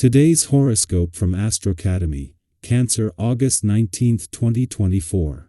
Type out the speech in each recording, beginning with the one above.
Today's horoscope from AstroCademy, Cancer, August 19, 2024.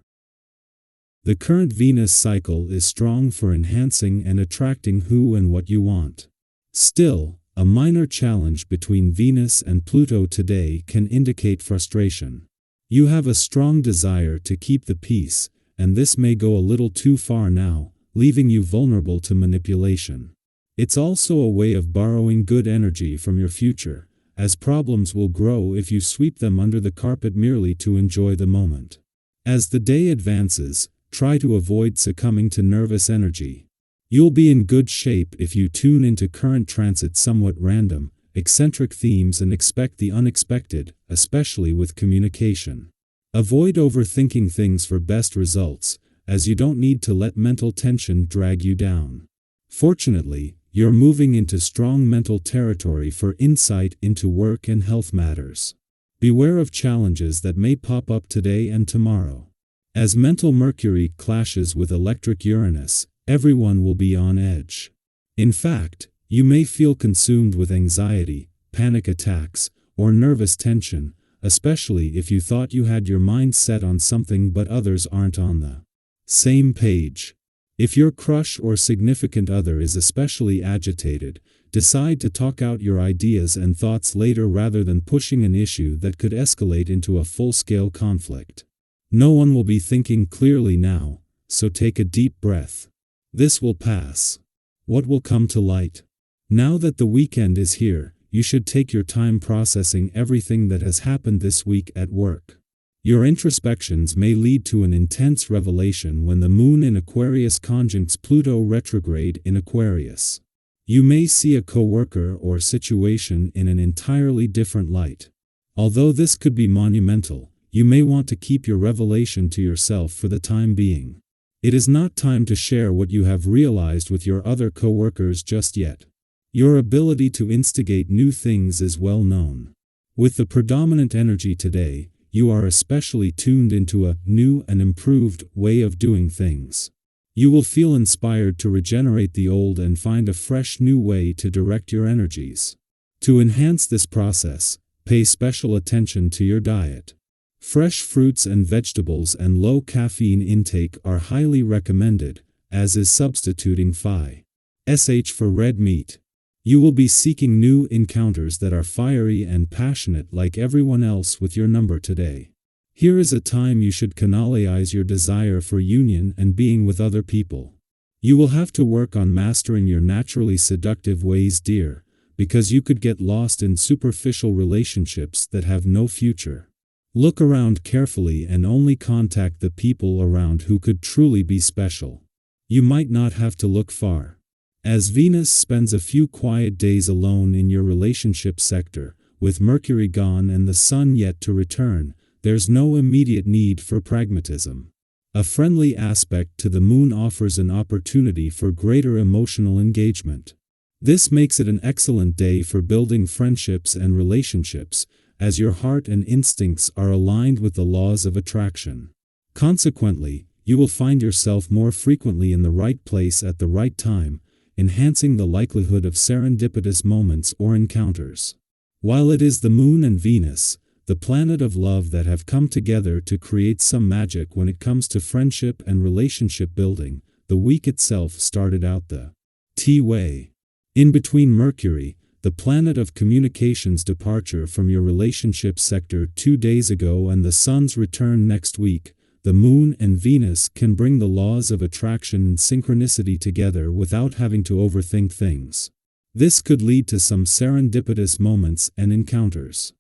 The current Venus cycle is strong for enhancing and attracting who and what you want. Still, a minor challenge between Venus and Pluto today can indicate frustration. You have a strong desire to keep the peace, and this may go a little too far now, leaving you vulnerable to manipulation. It's also a way of borrowing good energy from your future, as problems will grow if you sweep them under the carpet merely to enjoy the moment. As the day advances, try to avoid succumbing to nervous energy. You'll be in good shape if you tune into current transit's somewhat random, eccentric themes and expect the unexpected, especially with communication. Avoid overthinking things for best results, as you don't need to let mental tension drag you down. Fortunately, you're moving into strong mental territory for insight into work and health matters. Beware of challenges that may pop up today and tomorrow. As mental Mercury clashes with electric Uranus, everyone will be on edge. In fact, you may feel consumed with anxiety, panic attacks, or nervous tension, especially if you thought you had your mind set on something but others aren't on the same page. If your crush or significant other is especially agitated, decide to talk out your ideas and thoughts later rather than pushing an issue that could escalate into a full-scale conflict. No one will be thinking clearly now, so take a deep breath. This will pass. What will come to light? Now that the weekend is here, you should take your time processing everything that has happened this week at work. Your introspections may lead to an intense revelation when the Moon in Aquarius conjuncts Pluto retrograde in Aquarius. You may see a coworker or situation in an entirely different light. Although this could be monumental, you may want to keep your revelation to yourself for the time being. It is not time to share what you have realized with your other coworkers just yet. Your ability to instigate new things is well known. With the predominant energy today, you are especially tuned into a new and improved way of doing things. You will feel inspired to regenerate the old and find a fresh new way to direct your energies. To enhance this process, pay special attention to your diet. Fresh fruits and vegetables and low caffeine intake are highly recommended, as is substituting FI/SH for red meat. You will be seeking new encounters that are fiery and passionate like everyone else with your number today. Here is a time you should canalize your desire for union and being with other people. You will have to work on mastering your naturally seductive ways, dear, because you could get lost in superficial relationships that have no future. Look around carefully and only contact the people around who could truly be special. You might not have to look far. As Venus spends a few quiet days alone in your relationship sector, with Mercury gone and the Sun yet to return, there's no immediate need for pragmatism. A friendly aspect to the Moon offers an opportunity for greater emotional engagement. This makes it an excellent day for building friendships and relationships, as your heart and instincts are aligned with the laws of attraction. Consequently, you will find yourself more frequently in the right place at the right time, enhancing the likelihood of serendipitous moments or encounters. While it is the Moon and Venus, the planet of love, that have come together to create some magic when it comes to friendship and relationship building, the week itself started out the T-way. In between Mercury, the planet of communications, departure from your relationship sector 2 days ago and the Sun's return next week, the Moon and Venus can bring the laws of attraction and synchronicity together without having to overthink things. This could lead to some serendipitous moments and encounters.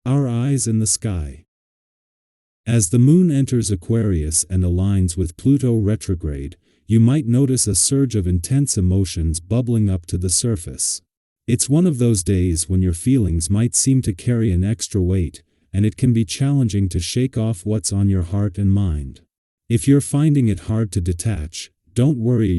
Our eyes in the sky. As the Moon enters Aquarius and aligns with Pluto retrograde, you might notice a surge of intense emotions bubbling up to the surface. It's one of those days when your feelings might seem to carry an extra weight, and it can be challenging to shake off what's on your heart and mind. If you're finding it hard to detach, don't worry,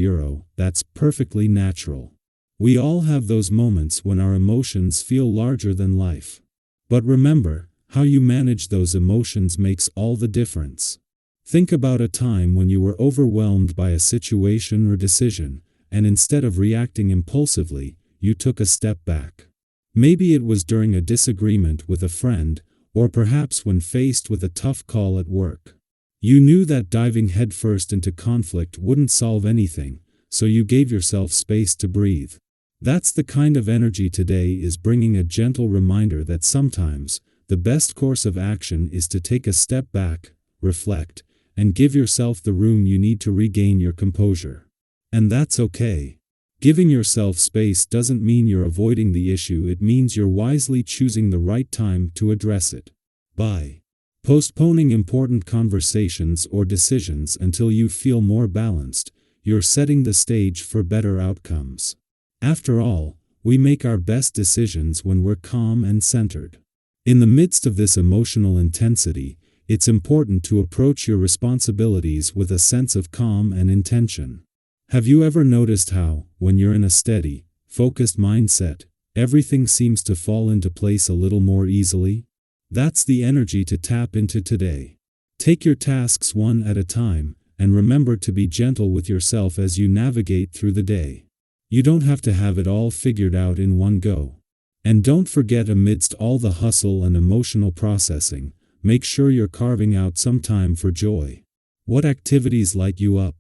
that's perfectly natural. We all have those moments when our emotions feel larger than life. But remember, how you manage those emotions makes all the difference. Think about a time when you were overwhelmed by a situation or decision, and instead of reacting impulsively, you took a step back. Maybe it was during a disagreement with a friend, or perhaps when faced with a tough call at work. You knew that diving headfirst into conflict wouldn't solve anything, so you gave yourself space to breathe. That's the kind of energy today is bringing, a gentle reminder that sometimes the best course of action is to take a step back, reflect, and give yourself the room you need to regain your composure. And that's okay. Giving yourself space doesn't mean you're avoiding the issue, it means you're wisely choosing the right time to address it. By postponing important conversations or decisions until you feel more balanced, you're setting the stage for better outcomes. After all, we make our best decisions when we're calm and centered. In the midst of this emotional intensity, it's important to approach your responsibilities with a sense of calm and intention. Have you ever noticed how, when you're in a steady, focused mindset, everything seems to fall into place a little more easily? That's the energy to tap into today. Take your tasks one at a time, and remember to be gentle with yourself as you navigate through the day. You don't have to have it all figured out in one go. And don't forget, amidst all the hustle and emotional processing, make sure you're carving out some time for joy. What activities light you up?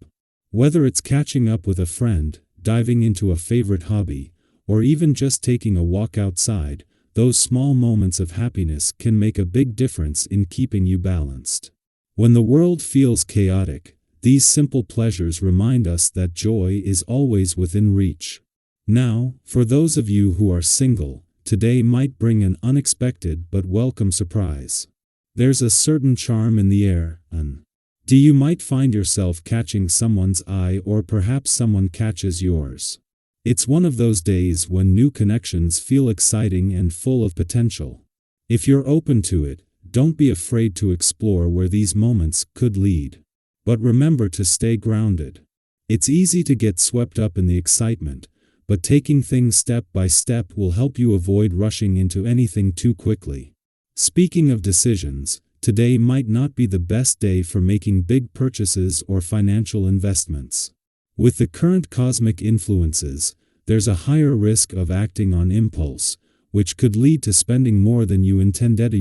Whether it's catching up with a friend, diving into a favorite hobby, or even just taking a walk outside, those small moments of happiness can make a big difference in keeping you balanced. When the world feels chaotic, these simple pleasures remind us that joy is always within reach. Now, for those of you who are single, today might bring an unexpected but welcome surprise. There's a certain charm in the air, and you might find yourself catching someone's eye, or perhaps someone catches yours. It's one of those days when new connections feel exciting and full of potential. If you're open to it, don't be afraid to explore where these moments could lead. But remember to stay grounded. It's easy to get swept up in the excitement, but taking things step by step will help you avoid rushing into anything too quickly. Speaking of decisions, today might not be the best day for making big purchases or financial investments. With the current cosmic influences, there's a higher risk of acting on impulse, which could lead to spending more than you intended.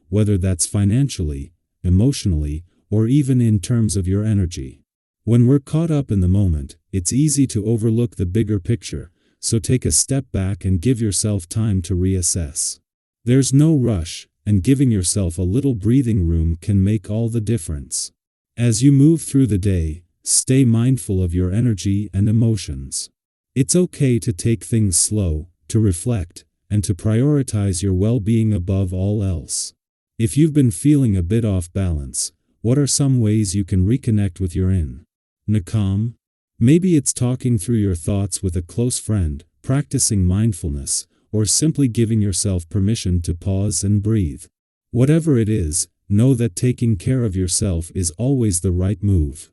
Whether that's financially, emotionally, or even in terms of your energy. When we're caught up in the moment, it's easy to overlook the bigger picture, so take a step back and give yourself time to reassess. There's no rush, and giving yourself a little breathing room can make all the difference. As you move through the day, stay mindful of your energy and emotions. It's okay to take things slow, to reflect, and to prioritize your well-being above all else. If you've been feeling a bit off balance, what are some ways you can reconnect with your inner calm? Maybe it's talking through your thoughts with a close friend, practicing mindfulness, or simply giving yourself permission to pause and breathe. Whatever it is, know that taking care of yourself is always the right move.